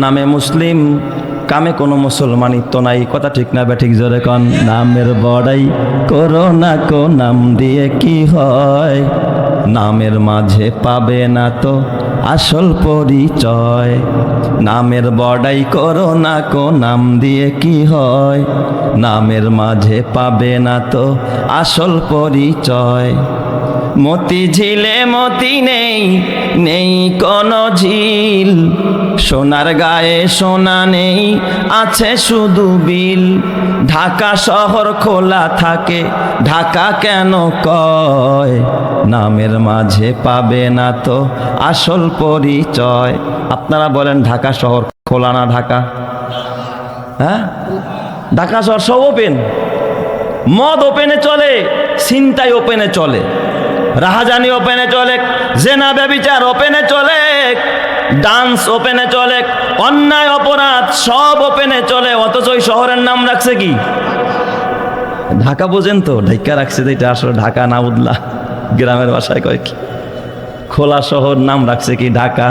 নামে মুসলিম কামে কোনো মুসলমানিত্ব নাই, কথা ঠিক না ব্যাঠিক জোরে কন। নামের বড়াই করো না কো নাম দিয়ে কি হয়, নামের মাঝে পাবে না তো আসল পরিচয়। নামের বড়াই করো না কো নাম দিয়ে কি হয়, নামের মাঝে পাবে না তো আসল পরিচয়। মতি ঝিলে মতি নেই, নেই কোনো ঝিল, সোনার গায়ে সোনা নেই, আছে শুধু বিল। ঢাকা শহর খোলা থাকে, ঢাকা কেন কয়, নামের মাঝে পাবে না তো আসল পরিচয়। আপনারা বলেন ঢাকা শহর খোলা না ঢাকা? হ্যাঁ, ঢাকা শহর সব ওপেন। মদ ওপেনে চলে, ছিনতাই ওপেনে চলে, রাহাজানি ওপেনে চলে, জেনা ব্যভিচার ওপেনে চলে, ডান্স ওপেনে চলে, অন্যায় অপরাধ সব ওপেনে চলে। অথচ ওই শহরের নাম রাখছে কি? ঢাকা। বোঝেন তো, ঢাকা রাখছে যেটা আসলে ঢাকা না, উদলা গ্রামের ভাষায় কয় কি, খোলা শহর নাম রাখছে কি ঢাকা।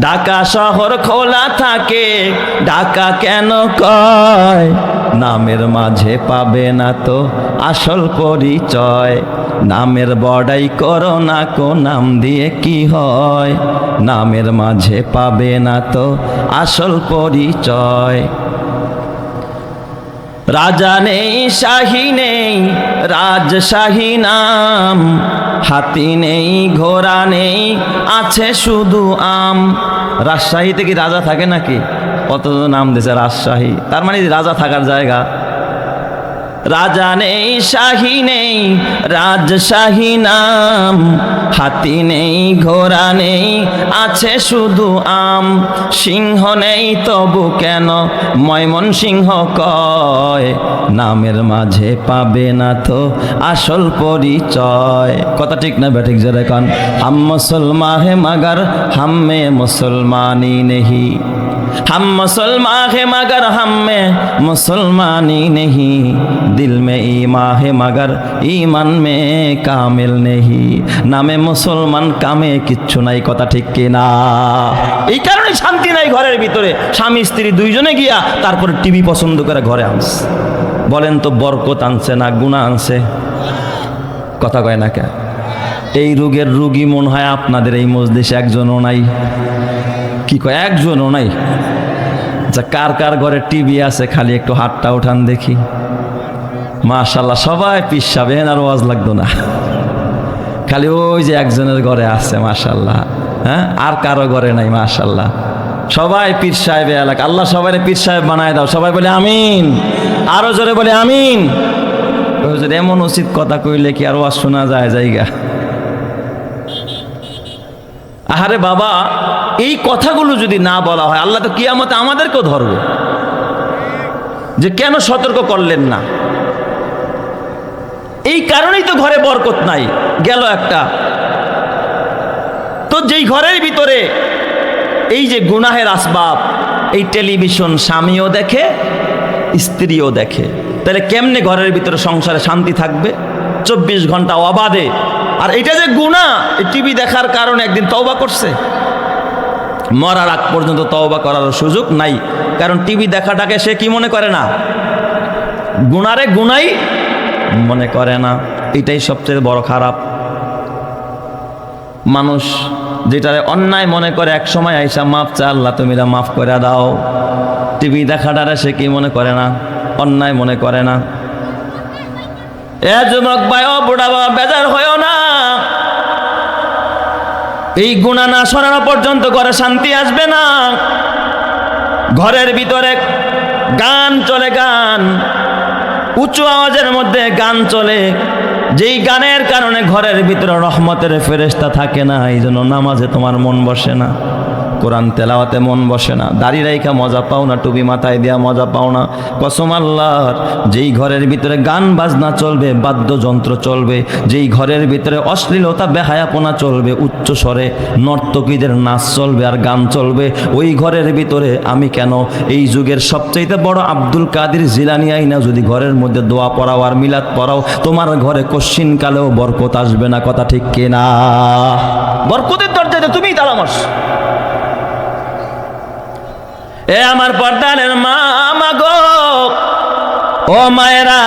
ঢাকা শহর খোলা থাকে, ঢাকা কেন কয়, নামের মাঝে পাবে না তো আসল পরিচয়। নামের বড়াই করো না কো নাম দিয়ে কি হয়, নামের মাঝে পাবে না তো আসল পরিচয়। রাজা নেই শাহী নেই রাজশাহী নাম, হাতি নেই ঘোড়া নেই, আছে শুধু আম। রাজশাহীতে কি রাজা থাকে নাকি? কত নাম দিয়েছে রাজশাহী, তার মানে রাজা থাকার জায়গা। রাজা নেই শাহী নেই রাজশাহী নাম, হাতি নেই ঘোড়া নেই, আছে শুধু আম। সিংহ নেই তবু কেন ময়মনসিংহ কয়, নামের মাঝে পাবে না তো আসল পরিচয়। কথা ঠিক না ব্যাঠিক জোরে কন। হাম মুসলমান হে মगर हम में मुसलमानी नहीं, हम मुसलमान है मगर हम में मुसलमानी नहीं, दिल में ईमान है मगर ईमान में कामिल नहीं। নামে মুসলমান কামে কিচ্ছু নাই, কথা ঠিক কিনা? এই কারণে শান্তি নাই ঘরের ভিতরে। স্বামী স্ত্রী দুইজনে গিয়া তারপরে টিভি পছন্দ করে ঘরে আনছে। বলেন তো বরকত আনছে না গুনাহ আনছে? কথা কয় না কে? এই রোগের রোগী মনে হয় আপনাদের এই মজলিসে একজনও নাই। কি কয়? একজনও নাই। আচ্ছা, কার কার ঘরে টিভি আছে খালি একটু হাতটা উঠান দেখি। মাশাআল্লাহ, সবাই পিসাবেন, আর ওয়াজ লাগতো না। খালি ওই যে একজনের ঘরে আছে মাশাআল্লাহ। হ্যাঁ, আর কারো ঘরে নাই মাশাআল্লাহ। সবাই পীর সাহেব এলাকা। আল্লাহ সবাই পীর সাহেব বানায় দাও। সবাই বলে আমিন। আরো জোরে বলে আমিন। এমন উচিত কথা কইলে কি আর ওয়াজ শোনা যায় জায়গা? আহারে বাবা, এই কথাগুলো যদি না বলা হয়, আল্লাহ তো কিয়ামতে আমাদেরকেও ধরবে যে কেন সতর্ক করলেন না। এই কারণেই তো ঘরে বরকত নাই। গেল একটা। তো যেই ঘরের ভিতরে এই যে গুনাহের আসবাব, এই টেলিভিশন স্বামীও দেখে স্ত্রীও দেখে, তাহলে কেমনে ঘরের ভিতরে সংসারে শান্তি থাকবে 24 ঘন্টা অবাধে? আর এটা যে গুনাহ, এই টিভি দেখার কারণে একদিন তওবা করছে, মরার আগ পর্যন্ত তওবা করার সুযোগ নাই। কারণ টিভি দেখাটাকে সে কি মনে করে না? গুনারে গুনাই মনে করে না। এটাই সবচেয়ে বড় খারাপ। মানুষ যেটারে অন্যায় মনে করে, এক সময় আইসা মাফ চা, আল্লাহ তুমি মাফ করে দাও। টিভি দেখাটারে সে কি মনে করে না? অন্যায় মনে করে না। এ যুবক ভাই, ও বুড়া বাবা, বেজার হইও না। এই গুনাহ না সরানো পর্যন্ত ঘরে শান্তি আসবে না। ঘরের ভিতরে গান চলে, গান উঁচু আওয়াজের মধ্যে গান চলে, যেই গানের কারণে ঘরের ভিতরে রহমতের ফেরেশতা থাকে না। এই জন্য নামাজে তোমার মন বসে না, কোরআন তেলাওয়াতে মন বসে না, দাড়ি রাইখা মজা পাও না, টুপি মাথায় দেওয়া মজা পাও না। কসম আল্লাহর, যেই ঘরের ভিতরে গান বাজনা চলবে, বাদ্যযন্ত্র চলবে, যেই ঘরের ভিতরে অশ্লীলতা বেহায়াপনা চলবে, উচ্চ স্বরে নর্তকীদের নাচ চলবে আর গান চলবে, ওই ঘরের ভিতরে আমি কেন এই যুগের সবচাইতে বড় আব্দুল কাদের জিলানী আইনা যদি ঘরের মধ্যে দোয়া পড়াও আর মিলাদ পড়াও, তোমার ঘরে কশ্চিন কালেও বরকত আসবে না। কথা ঠিক কিনা? বরকতের দরজাতে তুমিই তালা মারছো। এ আমার পর্দানের মা, মাগো ও মায়েরা,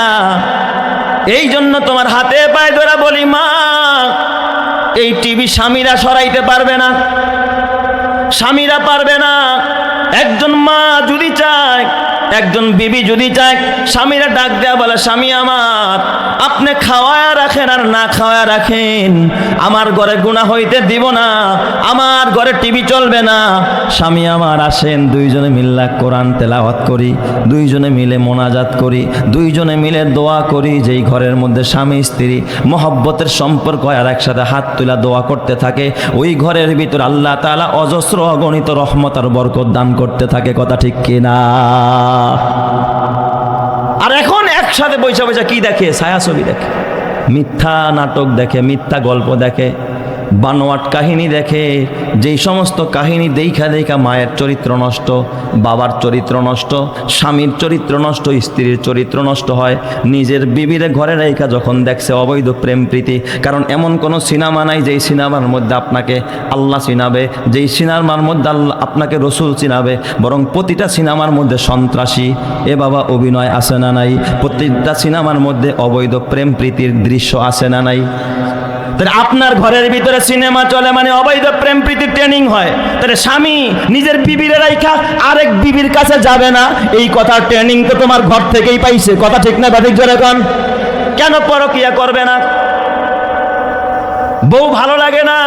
এই জন্য তোমার হাতে পায়ে ধরে বলি মা, এই টিভি স্বামীরা সরাইতে পারবে না, স্বামীরা পারবে না। একজন মা যদি চায়, একজন বিবি যদি চায়, স্বামীরা ডাক দেয়া বলে, স্বামী আমার, আপনি খাওয়ায়া রাখেন আর না খাওয়ায়া রাখেন, আমার ঘরে গুনাহ হইতে দিব না, আমার ঘরে টিভি চলবে না। স্বামী আমার আসেন, দুইজনে মিল্লা কোরআন তেলাওয়াত করি, দুইজনে মিলে মোনাজাত করি, দুইজনে মিলে দোয়া করি। যেই ঘরের মধ্যে স্বামী স্ত্রী মহব্বতের সম্পর্ক আর একসাথে হাত তুলা দোয়া করতে থাকে, ওই ঘরের ভিতর আল্লাহ তাআলা অজস্র অগণিত রহমত আর বরকত দান করতে থাকে। কথা ঠিক কিনা? আর এখন একসাথে বৈশা বৈশা কি দেখে? ছায়াছবি দেখে, মিথ্যা নাটক দেখে, মিথ্যা গল্প দেখে, বানোয়াট কাহিনী দেখে। যেই সমস্ত কাহিনী দেখা দেখা মায়ের চরিত্র নষ্ট, বাবার চরিত্র নষ্ট, স্বামীর চরিত্র নষ্ট, স্ত্রীর চরিত্র নষ্ট হয়। নিজের বিবিরে ঘরে রেখা যখন দেখছে অবৈধ প্রেম প্রীতি, কারণ এমন কোনো সিনেমা নাই যেই সিনেমার মধ্যে আপনাকে আল্লাহ চিনাবে, যেই সিনেমার মধ্যে আল্লাহ আপনাকে রসুল চিনাবে, বরং প্রতিটা সিনেমার মধ্যে সন্ত্রাসী এ বাবা অভিনয় আছে না নাই? প্রতিটা সিনেমার মধ্যে অবৈধ প্রেম প্রীতির দৃশ্য আছে না নাই? তাহলে আপনার ঘরের ভিতরে সিনেমা চলে মানে অবৈধ প্রেম প্রীতির ট্রেনিং হয়। তাহলে স্বামী নিজের বিবির রাইখা আরেক বিবির কাছে যাবে না, এই কথা ট্রেনিং তো তোমার ঘর থেকেই পাইছে। কথা ঠিক না বাধিক জোরে কোন? কেন পরকিয়া করবে না? বউ ভালো লাগে না,